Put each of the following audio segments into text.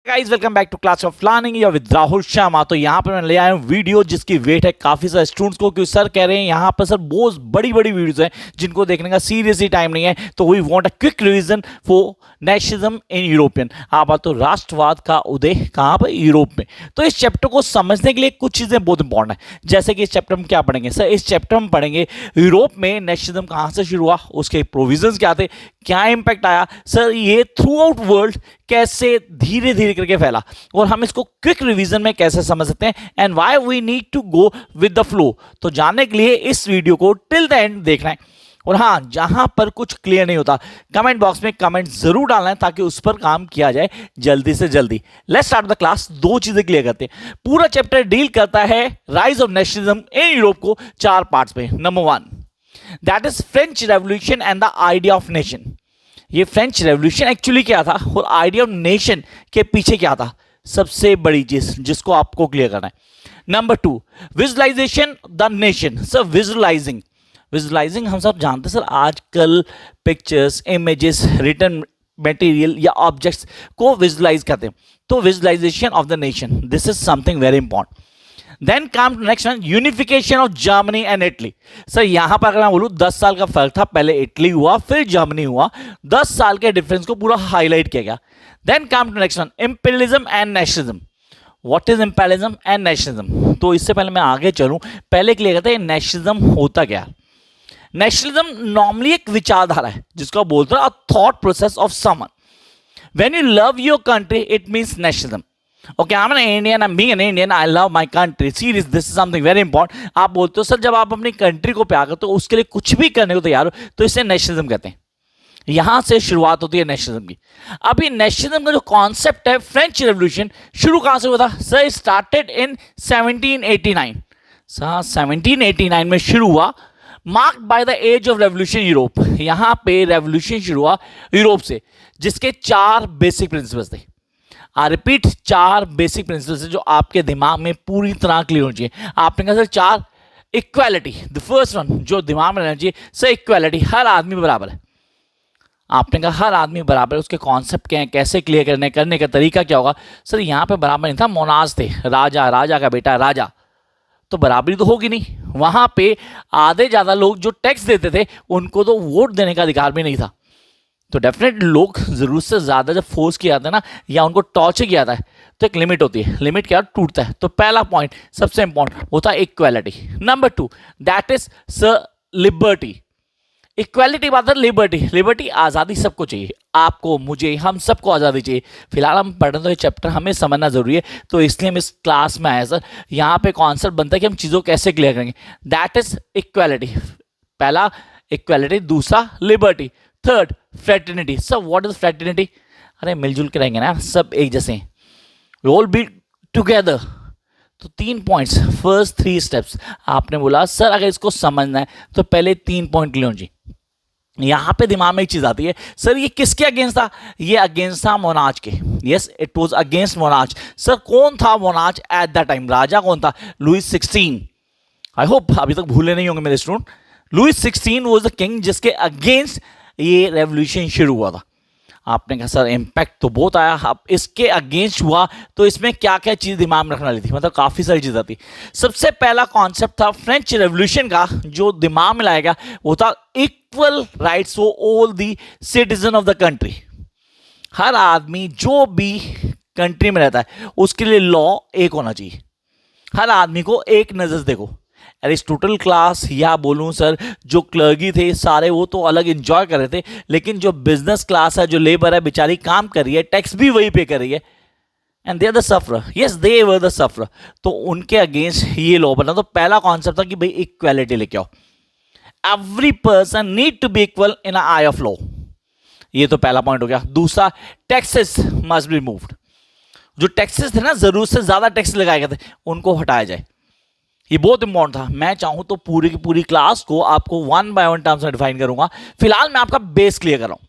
Guys welcome back to class of planning या with Rahul Sharma. तो यहाँ पर मैं ले आया हूँ वीडियो जिसकी वेट है काफी सारे स्टूडेंट्स को, क्योंकि सर कह रहे हैं यहाँ पर सर बहुत बड़ी बड़ी वीडियोस हैं जिनको देखने का सीरियसली टाइम नहीं है। तो we want a quick revision for nationalism in European. आप बात तो राष्ट्रवाद का उदय कहाँ पर, यूरोप में। तो इस चैप्टर को समझने के लिए कुछ चीजें बहुत इंपॉर्टेंट है, जैसे कि इस चैप्टर में क्या पढ़ेंगे सर। इस चैप्टर में पढ़ेंगे यूरोप में नेशनलिज्म कहाँ से शुरू हुआ, उसके प्रोविजंस क्या थे, क्या इंपैक्ट आया सर, ये थ्रू आउट वर्ल्ड कैसे धीरे धीरे करके फैला, और हम इसको क्विक रिवीजन में कैसे समझ सकते हैं, and why we need to go with the flow. तो जानने के लिए इस वीडियो को टिल द एंड देखना है। और हाँ, जहां पर कुछ क्लियर नहीं होता कमेंट बॉक्स में कमेंट जरूर डालना है ताकि उस पर काम किया जाए जल्दी से जल्दी। Let's start the class. दो चीजें क्लियर करते हैं। पूरा चैप्टर डील करता है rise of nationalism in Europe को चार पार्ट्स में। Number one, that is French revolution and the idea of nation. ये फ्रेंच रेवोल्यूशन एक्चुअली क्या था और आइडिया ऑफ नेशन के पीछे क्या था, सबसे बड़ी चीज जिसको आपको क्लियर करना है। Number two, visualization the nation. Sir visualizing, visualizing हम सब जानते हैं सर, आजकल पिक्चर्स, इमेजेस, रिटन मटेरियल या ऑब्जेक्ट्स को विजुअलाइज करते हैं। तो visualization of the nation, this is something very important. Then come to next one, unification of Germany and Italy. Sir यहां पर अगर मैं बोलूं 10 साल का फर्क था, पहले इटली हुआ फिर जर्मनी हुआ, 10 साल के डिफरेंस को पूरा हाईलाइट किया गया। Then come to next one, imperialism and nationalism. What is imperialism and nationalism. तो इससे पहले मैं आगे चलूं, पहले क्लियर करते हैं नेशनलिज्म होता क्या। नेशनलिज्म नॉर्मली एक विचारधारा है जिसको बोलते हैं thought process of someone. When you love your country it means nationalism. Okay, I'm an Indian, I'm being an Indian, I love my country. Serious, this is something very important. आप बोलते हो sir जब आप अपनी country को प्यार करते हो तो उसके लिए कुछ भी करने को तैयार हो, तो इसे नेशनलिज्म कहते हैं। यहां से शुरुआत होती है नेशनलिज्म की। अभी नेशनलिज्म का जो कॉन्सेप्ट है, फ्रेंच रेवोल्यूशन शुरू कहां से हुआ था सर, स्टार्टेड इन 1789। सर 1789 में शुरू हुआ, marked by the age of revolution Europe. यहां पे रेवोल्यूशन शुरू हुआ यूरोप से, जिसके चार बेसिक प्रिंसिपल्स थे। आई रिपीट, चार बेसिक प्रिंसिपल्स जो आपके दिमाग में पूरी तरह क्लियर होनी चाहिए। आपने कहा सर चार, इक्वालिटी द फर्स्ट वन जो दिमाग में रहना चाहिए सर, इक्वालिटी, हर आदमी बराबर है। आपने कहा हर आदमी बराबर है, उसके कॉन्सेप्ट क्या है, कैसे क्लियर करने का तरीका क्या होगा सर। यहाँ पे बराबर नहीं था, मोनाज थे, राजा, राजा का बेटा राजा, तो बराबरी तो होगी नहीं। वहां पे आधे ज्यादा लोग जो टैक्स देते थे उनको तो वोट देने का अधिकार भी नहीं था। तो डेफिनेट लोग जरूरत से ज्यादा जब फोर्स किया जाता है ना, या उनको टॉर्चर किया जाता है, तो एक लिमिट होती है, लिमिट क्या टूटता है। तो पहला पॉइंट सबसे इंपॉर्टेंट होता है equality. Number two, that is sir liberty. Equality बात है लिबर्टी, लिबर्टी आज़ादी सबको चाहिए, आपको, मुझे, हम सबको आज़ादी चाहिए। फिलहाल हम पढ़ रहे तो ये चैप्टर हमें समझना जरूरी है, तो इसलिए हम इस क्लास में आए सर। यहाँ पे कॉन्सेप्ट बनता है कि हम चीज़ों को कैसे क्लियर करेंगे। दैट इज इक्वालिटी, पहला इक्वालिटी, दूसरा liberty, third fraternity. Sir what is fraternity, अरे मिलजुल के रहेंगे ना, सब एक जैसे, वी ऑल बी टुगेदर। तो 3 पॉइंट्स, फर्स्ट 3 स्टेप्स। आपने बोला सर अगर इसको समझना है तो पहले 3 पॉइंट क्लियर होंगे। यहां पे दिमाग में एक चीज आती है सर, ये किसके अगेंस्ट था, ये अगेंस्ट था मोनार्च के। Yes, it was against monarch. Sir कौन था मोनार्च एट द टाइम, राजा कौन था, लुईस 16। आई होप अभी तक भूले नहीं होंगे मेरे student. Louis 16 was the king जिसके अगेंस्ट ये रेवोल्यूशन शुरू हुआ था। आपने कहा सर इंपैक्ट तो बहुत आया, अब इसके अगेंस्ट हुआ तो इसमें क्या क्या चीज दिमाग में रखने वाली थी, मतलब काफी सारी चीजें थी। सबसे पहला कॉन्सेप्ट था फ्रेंच रेवोल्यूशन का जो दिमाग में लाया गया, वो था equal rights for all the citizen of the country. हर आदमी जो भी कंट्री में रहता है उसके लिए लॉ एक होना चाहिए, हर आदमी को एक नजर से देखो। एरिस्टोटल क्लास या बोलूं सर जो क्लर्गी थे सारे, वो तो अलग एंजॉय कर रहे थे, लेकिन जो बिजनेस क्लास है, जो लेबर है, बेचारी काम कर रही है, टैक्स भी वही पे कर रही है, and they are the sufferer. Yes, they were the sufferer. तो उनके अगेंस्ट ये लॉ बना। तो पहला कॉन्सेप्ट था कि भाई इक्वालिटी लेके आओ, every person need to be equal in eye of law. ये तो पहला पॉइंट हो गया। दूसरा, टैक्सेस मस्ट बी रिमूव्ड। जो टैक्सेस थे ना, जरूरत से ज्यादा टैक्स लगाए गए थे, उनको हटाया जाए। ये बहुत इंपॉर्टेंट था। मैं चाहूं तो पूरी की पूरी क्लास को आपको 1 बाय 1 टर्म्स में डिफाइन करूंगा। फिलहाल मैं आपका बेस क्लियर कर रहा हूं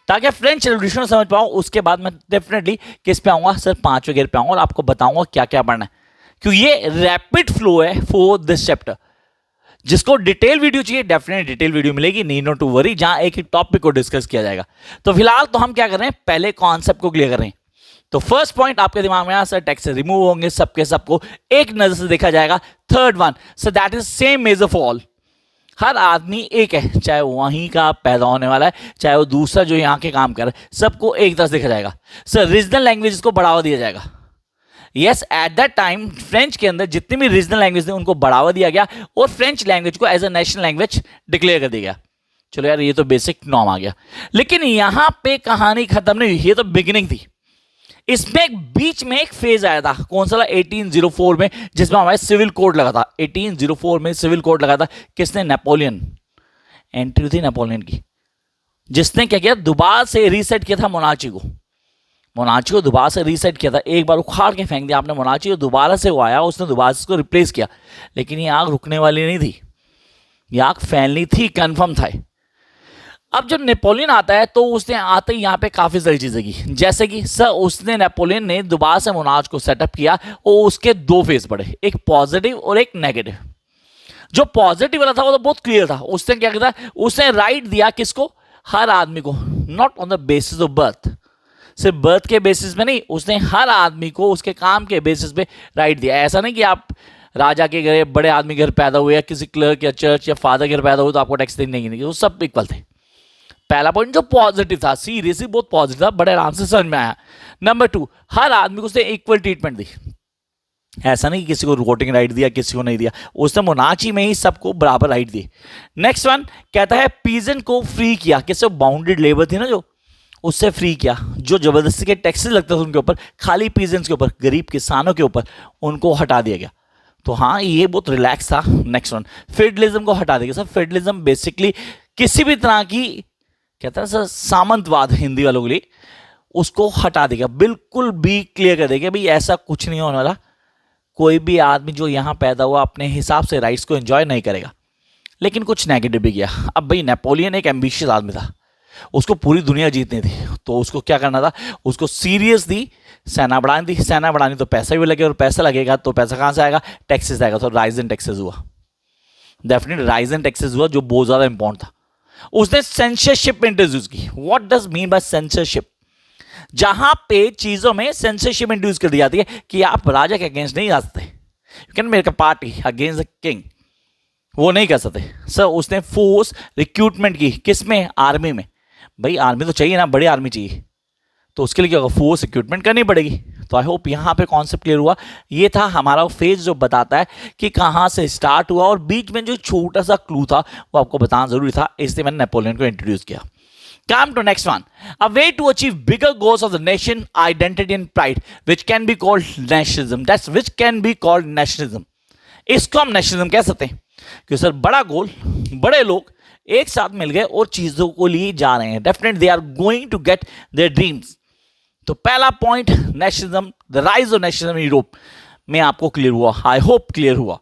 ताकि फ्रेंच रेवोल्यूशन समझ पाऊं। उसके बाद मैं डेफिनेटली किस पे आऊंगा सर, 5 वगैरह पे आऊंगा और आपको बताऊंगा क्या क्या पढ़ना है, क्योंकि ये रैपिड फ्लो है फॉर दिस चैप्टर। जिसको डिटेल वीडियो चाहिए डेफिनेट डिटेल वीडियो मिलेगी, नीड नॉट टू वरी, जहां एक एक टॉपिक को डिस्कस किया जाएगा। तो फिलहाल तो हम क्या कर रहे हैं, पहले कॉन्सेप्ट को क्लियर कर रहे हैं। तो फर्स्ट पॉइंट आपके दिमाग में आया सर टैक्सेस रिमूव होंगे सबके सबको एक नजर से देखा जाएगा। Third one sir that is same measure for all, हर आदमी एक है, चाहे वहीं का पैदा होने वाला है चाहे वो दूसरा जो यहाँ के काम कर रहा है, सबको एक तरह से देखा जाएगा। सर रीजनल लैंग्वेज को बढ़ावा दिया जाएगा। Yes at that time French के अंदर जितनी भी रीजनल लैंग्वेज थी उनको बढ़ावा दिया गया और फ्रेंच लैंग्वेज को as a national language declare कर दिया गया। चलो यार ये तो बेसिक नॉर्म आ गया, लेकिन यहां पे कहानी खत्म नहीं हुई, ये तो बिगिनिंग थी। इसमें एक बीच में एक फेज आया था, कौन सा 1804 में, जिसमें हमारे सिविल कोड लगा था। 1804 में सिविल कोड लगा था, किसने? नेपोलियन। एंट्री थी नेपोलियन की, जिसने क्या किया, दोबारा से रीसेट किया था मोनार्ची को। मोनार्ची को दोबारा से रीसेट किया था, एक बार उखाड़ के फेंक दिया आपने मोनार्ची को, दोबारा से वो आया, उसने दोबारा से उसको रिप्लेस किया। लेकिन ये आग रुकने वाली नहीं थी, ये आग फैलनी थी, कंफर्म था। अब जब नेपोलियन आता है तो उसने आते ही यहाँ पे काफी सारी चीजें की, जैसे कि सर उसने नेपोलियन ने दोबारा से मोनार्च को सेटअप किया और उसके दो फेज बढ़े, एक पॉजिटिव और एक नेगेटिव। जो पॉजिटिव वाला था वो तो बहुत क्लियर था, उसने क्या किया, उसने राइट दिया किसको? हर आदमी को, not on the basis of birth, सिर्फ बर्थ के बेसिस पे नहीं, उसने हर आदमी को उसके काम के बेसिस पे राइट दिया। ऐसा नहीं कि आप राजा के घर, बड़े आदमी के घर पैदा हुए या किसी क्लर्क या चर्च या फादर के घर पैदा हुए तो आपको टैक्स देने नहीं, वो सब इक्वल थे। पहला पॉइंट जो पॉजिटिव था, सीरियसली बहुत पॉजिटिव था, बड़े आराम से समझ में आया। नंबर 2, हर आदमी को उसने इक्वल ट्रीटमेंट दी। ऐसा नहीं कि किसी को वोटिंग राइट दिया किसी को नहीं दिया, उसने मोनार्ची में ही सबको बराबर राइट दी। नेक्स्ट वन कहता है पीजेंट को फ्री किया, किससे? बाउंडेड लेबर थी ना जो, उससे फ्री किया। जो जबरदस्ती के टैक्सेस लगते थे उनके ऊपर, खाली पीजेंट्स के ऊपर, गरीब किसानों के ऊपर, उनको हटा दिया गया। तो हाँ ये बहुत रिलैक्स था। नेक्स्ट वन, फेडरलिज्म को हटा दिया। सर फेडरलिज्म बेसिकली किसी भी तरह की, कहता है सर सामंतवाद हिंदी वालों के लिए, उसको हटा देगा, बिल्कुल भी क्लियर कर देगा भाई ऐसा कुछ नहीं होने वाला। कोई भी आदमी जो यहां पैदा हुआ अपने हिसाब से राइट्स को एंजॉय नहीं करेगा। लेकिन कुछ नेगेटिव भी किया। अब भाई नेपोलियन एक एम्बिशियस आदमी था, उसको पूरी दुनिया जीतनी थी, तो उसको क्या करना था, उसको सीरियस दी, सेना बढ़ानी थी। सेना बढ़ानी तो पैसा भी लगे, और पैसा लगेगा तो पैसा कहां से आएगा? टैक्सेस आएगा। तो राइज इन टैक्सेस हुआ, डेफिनेटली राइज इन टैक्सेस हुआ, जो बहुत ज्यादा इंपॉर्टेंट था। उसने सेंसरशिप इंट्रोड्यूस की। What does mean by censorship? जहां पे चीजों में सेंसरशिप इंट्रोड्यूस कर दी जाती है कि आप राजा के अगेंस्ट नहीं जा सकते, you can make a party against the king, वो नहीं कर सकते। सर उसने फोर्स रिक्रूटमेंट की, किसमें? आर्मी में। भाई आर्मी तो चाहिए ना, बड़ी आर्मी चाहिए, तो उसके लिए क्या होगा? फोर्स रिक्रूटमेंट करनी पड़ेगी। तो आई होप यहाँ पे कॉन्सेप्ट क्लियर हुआ। ये था हमारा फेज जो बताता है कि कहाँ से स्टार्ट हुआ, और बीच में जो छोटा सा क्लू था वो आपको बताना जरूरी था, इसलिए मैंने नेपोलियन को इंट्रोड्यूस किया। Come to next one. A way to achieve bigger goals of the nation, identity and pride, which can be called nationalism. That's which can be called nationalism. इसको हम nationalism कह सकते हैं, क्योंकि सर बड़ा गोल, बड़े लोग एक साथ मिल गए और चीजों को लिए जा रहे हैं। Definitely they are going to get their dreams. तो पहला point nationalism, the rise of nationalism in Europe में आपको क्लियर हुआ, आई होप क्लियर हुआ।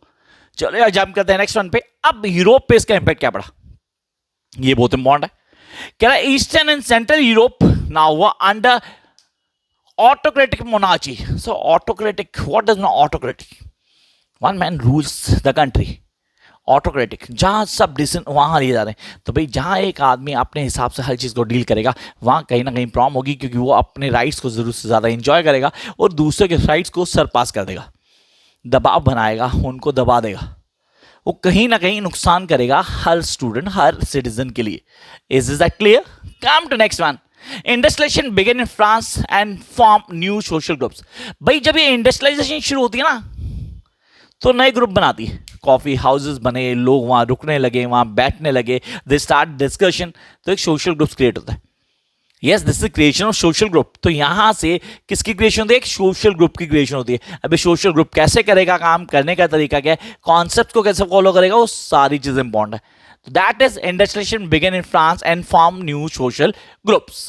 चलो यार जंप करते हैं नेक्स्ट वन पे। अब यूरोप पे इसका इंपैक्ट क्या पड़ा, ये बहुत इंपॉर्टेंट है। कह रहा है eastern and central Europe now हुआ under autocratic monarchy. So autocratic, what does mean autocratic? One man rules the country. Autocratic, जहां सब डिसीजन वहां लिए जा रहे हैं। तो भाई जहां एक आदमी अपने हिसाब से हर चीज को डील करेगा, वहां कहीं ना कहीं प्रॉब्लम होगी, क्योंकि वो अपने राइट्स को जरूर से ज्यादा एंजॉय करेगा और दूसरे के राइट्स को सरपास कर देगा, दबाव बनाएगा, उनको दबा देगा, वो कहीं ना कहीं नुकसान करेगा हर स्टूडेंट, हर सिटीजन के लिए। Is that clear? Come to next one. Industrialization begin in France and form new social groups. भाई जब ये इंडस्ट्रियलाइजेशन शुरू होती है ना, तो नए ग्रुप बनाती है, कॉफी हाउसेस बने, लोग वहां रुकने लगे, वहां बैठने लगे, दे स्टार्ट डिस्कशन, तो एक सोशल ग्रुप क्रिएट होता है। Yes, this is creation of social group. तो यहां से किसकी क्रिएशन होती है? एक सोशल ग्रुप की क्रिएशन होती है। अभी सोशल ग्रुप कैसे करेगा, काम करने का तरीका क्या है, कॉन्सेप्ट को कैसे फॉलो करेगा, वो सारी चीजें इंपॉर्टेंट है। तो that is industrialization begin in France and form new social groups.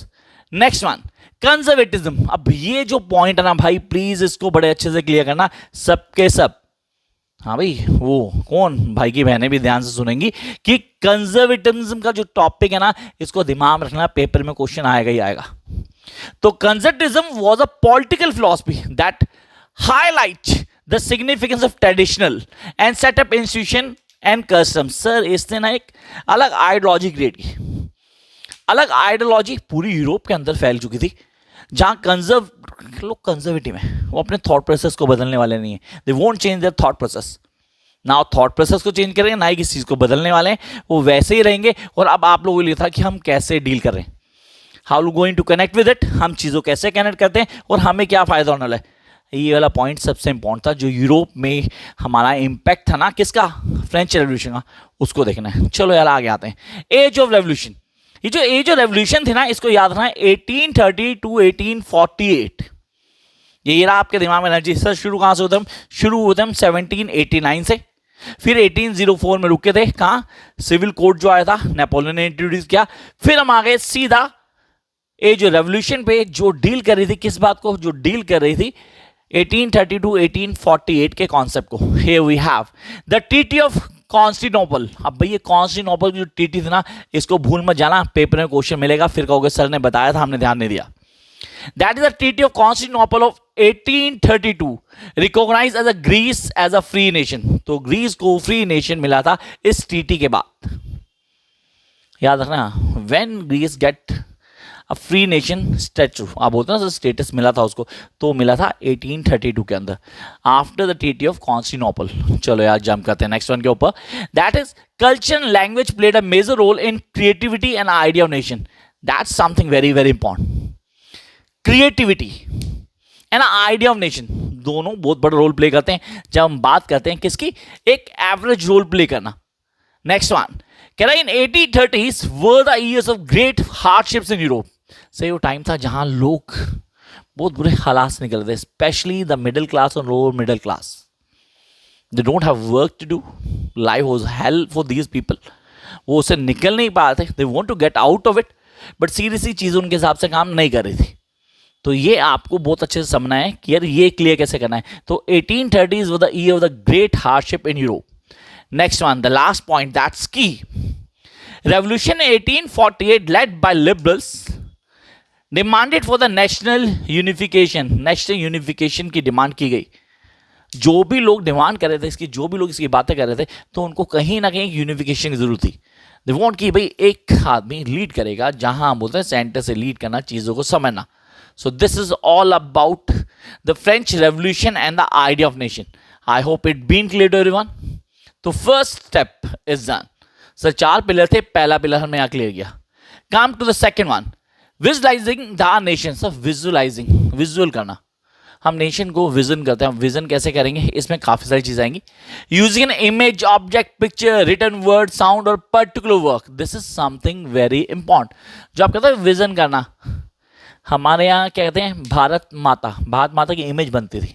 Next one, conservatism. अब ये जो पॉइंट है ना भाई, प्लीज इसको बड़े अच्छे से क्लियर करना, सबके सब। हाँ भाई, वो कौन भाई की बहनें भी ध्यान से सुनेंगी कि कंजर्वेटिज्म का जो टॉपिक है ना, इसको दिमाग में रखना, पेपर में क्वेश्चन आएगा ही आएगा। तो conservatism was a political philosophy that highlight the significance of traditional and setup institution and custom. Sir इसने ना एक अलग आइडियोलॉजी क्रिएट की, अलग आइडियोलॉजी पूरी यूरोप के अंदर फैल चुकी थी, जहां लोग कंजर्वेटिव हैं, वो अपने थॉट प्रोसेस को बदलने वाले नहीं है, they won't change their thought process. ना थॉट प्रोसेस को चेंज करेंगे, ना ही किसी चीज को बदलने वाले हैं, वो वैसे ही रहेंगे। और अब आप लोगों के लिए था कि हम कैसे डील कर रहे हैं, how going to connect with it, हम चीजों कैसे कनेक्ट करते हैं और हमें क्या फायदा होने वाला है। ये वाला पॉइंट सबसे इंपॉर्टेंट था, जो यूरोप में हमारा इंपैक्ट था ना किसका, फ्रेंच रेवोल्यूशन का, उसको देखना है। चलो यार आगे आते हैं। एज ऑफ रेवोल्यूशन, ये जो एज ऑफ रेवोल्यूशन थी ना, इसको याद रखना, 1830 टू 1848। ये रहा आपके दिमाग में एनर्जी। सर शुरू कहां से होते हम, शुरू होते हम 1789 से, फिर 1804 में रुके थे, कहां, सिविल कोड जो आया था नेपोलियन ने इंट्रोड्यूस किया। फिर हम आ गए सीधा एज ऑफ रेवोल्यूशन पे, जो डील कर रही थी किस बात को, जो डील कर रही थी 1830 टू 1848 के कॉन्सेप्ट को। Here we have the Treaty of Constantinople. अब भाई ये कॉन्स्टेंटिनोपल की जो टीटी थी ना, इसको भूल मत जाना, पेपर में क्वेश्चन मिलेगा, फिर कहोगे सर ने बताया था हमने ध्यान नहीं दिया। That is the treaty of Constantinople of 1832, recognize as a Greece as a free nation. तो ग्रीस को फ्री नेशन मिला था इस ट्रीटी के बाद। याद रखना, when Greece get a free nation statue, आप बोलते हैं ना स्टेटस मिला था उसको, तो मिला था 1832 के अंदर, after the treaty of Constantinople. चलो यार जंप करते हैं नेक्स्ट वन के ऊपर। That is culture and language played a major role in creativity and idea of nation. That's something very very important. Creativity and idea of nation दोनों बहुत बड़ा role play करते हैं जब हम बात करते हैं किसकी, एक एवरेज रोल प्ले करना। नेक्स्ट वन कह रहा है इन 1830s were the years of great hardships in Europe. से वो टाइम था जहां लोग बहुत बुरे हालात से निकल रहे, स्पेशली द मिडिल क्लास और lower middle class. They don't have work to do, life was hell for these people. वो उससे निकल नहीं पा रहे थे, they want to get out of it, but seriously चीजें उनके हिसाब से काम नहीं कर रही थी। तो ये आपको बहुत अच्छे से समझना है कि यार ये क्लियर कैसे करना है। तो 1830s was the year of the great hardship in Europe. Next one, the last point that's key. Revolution 1848 led by liberals demanded for the national unification. National unification की डिमांड की गई। जो भी लोग डिमांड कर रहे थे इसकी, जो भी लोग इसकी बातें कर रहे थे, तो उनको कहीं ना कहीं यूनिफिकेशन की जरूरत थी। दे वांट कि भाई एक आदमी लीड करेगा, जहां हम बोलते हैं सेंटर से लीड करना, चीजों को समझना। So this is all about the French Revolution and the idea of nation. I hope it been clear to everyone. तो first step is done. So 4 pillar थे, पहला पिलर हमने यहाँ क्लियर किया। Come to the second one, visualizing the nation. So visualizing, visual करना, हम nation को vision करते हैं। विजन कैसे करेंगे, इसमें काफी सारी चीजें आएंगी। Using an image, object, picture, written word, sound और particular work. This is something very important. जो आप कहते हैं विजन करना, हमारे यहाँ क्या कहते हैं, भारत माता की इमेज बनती थी,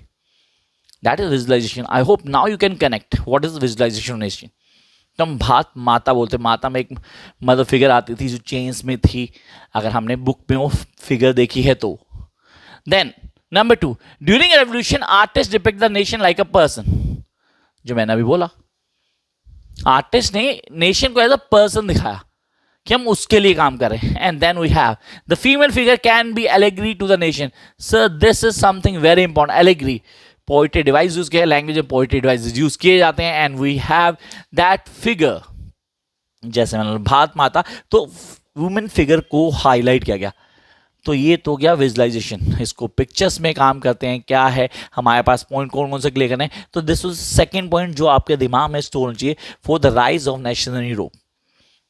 that is visualization. I hope now you can connect what is visualization nation. तो हम भारत माता बोलते, माता में एक मदर फिगर आती थी जो चेन्स में थी, अगर हमने बुक में वो फिगर देखी है तो। Then number 2, during revolution artist depict the nation like a person. जो मैंने अभी बोला, आर्टिस्ट ने नेशन को एज अ पर्सन दिखाया कि हम उसके लिए काम करें। And then we have the female figure can be allegory to the nation. Sir this is something very important. Allegory poetry device use किया, लैंग्वेज में पोएट्री डिवाइस यूज किए जाते हैं। And we have that figure, जैसे मैंने भारत माता, तो women figure को हाईलाइट किया गया। तो ये तो गया विजुअलाइजेशन। इसको पिक्चर्स में काम करते हैं, क्या है हमारे पास पॉइंट कौन कौन से क्लियर करने हैं। तो दिस वाज सेकंड पॉइंट जो आपके दिमाग में स्टोर होना चाहिए for the rise of nation in Europe.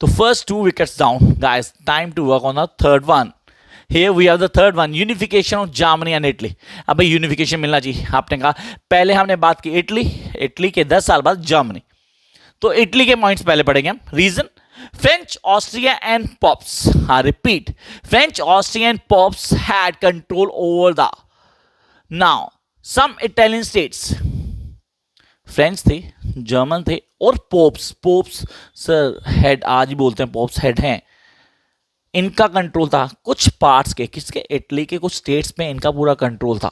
So first 2 wickets down, guys. Time to work on the third one. Here we have the third one, unification of Germany and Italy. अब भाई unification मिलना चाहिए। आपने कहा पहले हमने बात की इटली के 10 साल बाद जर्मनी। तो इटली के पॉइंट्स पहले पढ़ेंगे हम। Reason, French, Austria and popes, हाँ repeat, French, Austria and popes had control over the now some Italian states. French थे, जर्मन थे और पोप्स सर हेड, आज ही बोलते हैं पोप्स हेड हैं, इनका कंट्रोल था कुछ पार्ट्स के, किसके, इटली के कुछ स्टेट्स में इनका पूरा कंट्रोल था।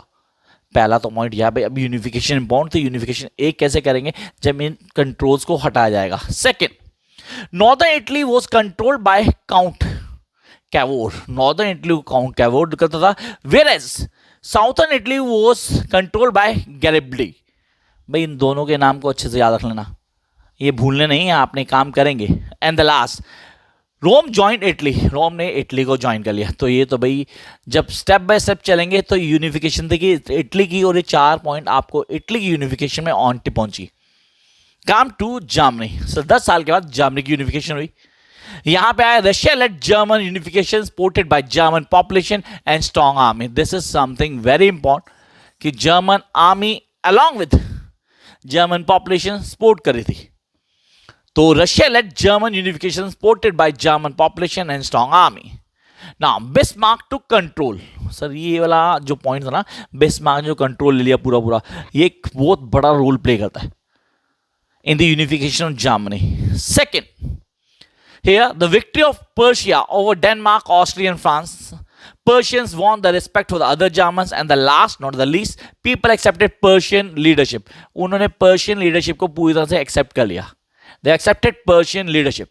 पहला तो पॉइंट यह भाई, अब यूनिफिकेशन इंपॉर्टेंट थी। यूनिफिकेशन एक कैसे करेंगे, जब इन कंट्रोल्स को हटाया जाएगा। Second, northern Italy was controlled by Count Cavour. Northern Italy को काउंट कैवोर करता था, whereas southern Italy was controlled by Garibaldi. भाई इन दोनों के नाम को अच्छे से याद रख लेना, ये भूलने नहीं है, आपने काम करेंगे। And the last, Rome join Italy, Rome ने इटली को ज्वाइन कर लिया। तो ये तो भाई जब स्टेप बाय स्टेप चलेंगे तो यूनिफिकेशन देखिए इटली की, और ये 4 पॉइंट आपको इटली की यूनिफिकेशन में ऑन टिप पहुंची। काम टू जर्मनी, 10 साल के बाद जर्मनी की यूनिफिकेशन हुई। यहां पे आया Russia led German unification supported by German population and strong army. This is something very important कि German army along with German population support कर रही थी। तो Russia led German unification supported by German population and strong army. Now Bismarck to control, sir ये वाला जो point था ना, बिस्मार्क जो कंट्रोल ले लिया पूरा पूरा, ये एक बहुत बड़ा रोल प्ले करता है in the unification of Germany. Second, here the victory of Persia over Denmark, Austria and France. Persians won the respect for the other Germans, and the last not the least, people accepted Persian leadership. उन्होंने Persian leadership को पूरी तरह से accept कर लिया. They accepted Persian leadership.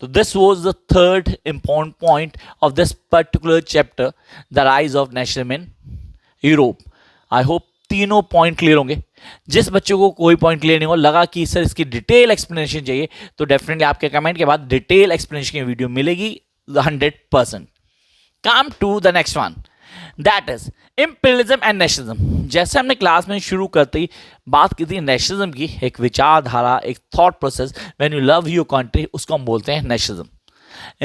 So this was the third important point of this particular chapter, the rise of nationalism in Europe. I hope तीनों point clear होंगे। जिस बच्चों को कोई पॉइंट क्लियर नहीं हो, लगा कि सर इसकी डिटेल एक्सप्लेनेशन चाहिए, तो डेफिनेटली आपके कमेंट के बाद डिटेल एक्सप्लेनेशन की वीडियो मिलेगी 100%। Come to the next one, that is imperialism and nationalism. जैसे हमने क्लास में शुरू करते ही बात की थी नेशनलिज्म की, एक विचारधारा, एक thought process, when you love your country, उसको हम बोलते हैं nationalism.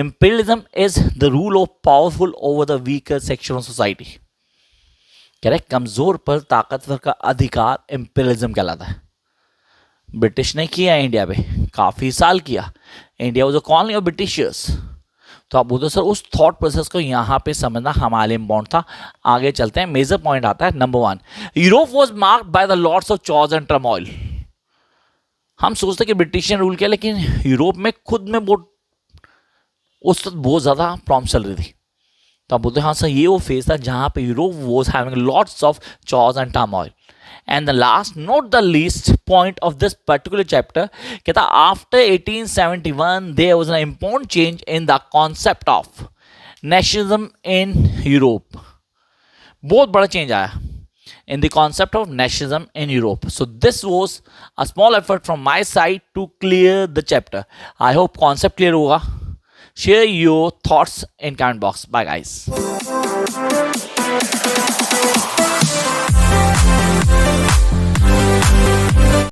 Imperialism is the rule of powerful over the weaker section of society. कह रहे कमजोर पर ताकतवर का अधिकार इंपीरियलिज्म कहलाता है। ब्रिटिश ने किया इंडिया पे, काफी साल किया। India was a colony of Britishers. तो आप बोलते सर उस थॉट प्रोसेस को यहाँ पे समझना हमारे लिए इम्पोर्टेंट था। आगे चलते हैं, मेजर पॉइंट आता है number 1, Europe was marked by the lords of चॉर्स एंड टर्मोइल। हम सोचते हैं कि ब्रिटिश ने रूल किया, लेकिन यूरोप में खुद में बहुत उस वक्त बहुत ज्यादा प्रॉब्लम चल रही थी। तो आप बोलते हैं हाँ सर ये वो फेज था जहां पे Europe was having lots of चॉर्स and turmoil. And the last not the least point of this particular chapter कहता after 1871 there was an important change in the concept of nationalism in Europe. बहुत बड़ा change आया in the concept of nationalism in Europe. So this was a small effort from my side to clear the chapter. I hope concept clear होगा। Share your thoughts in comment box. Bye guys.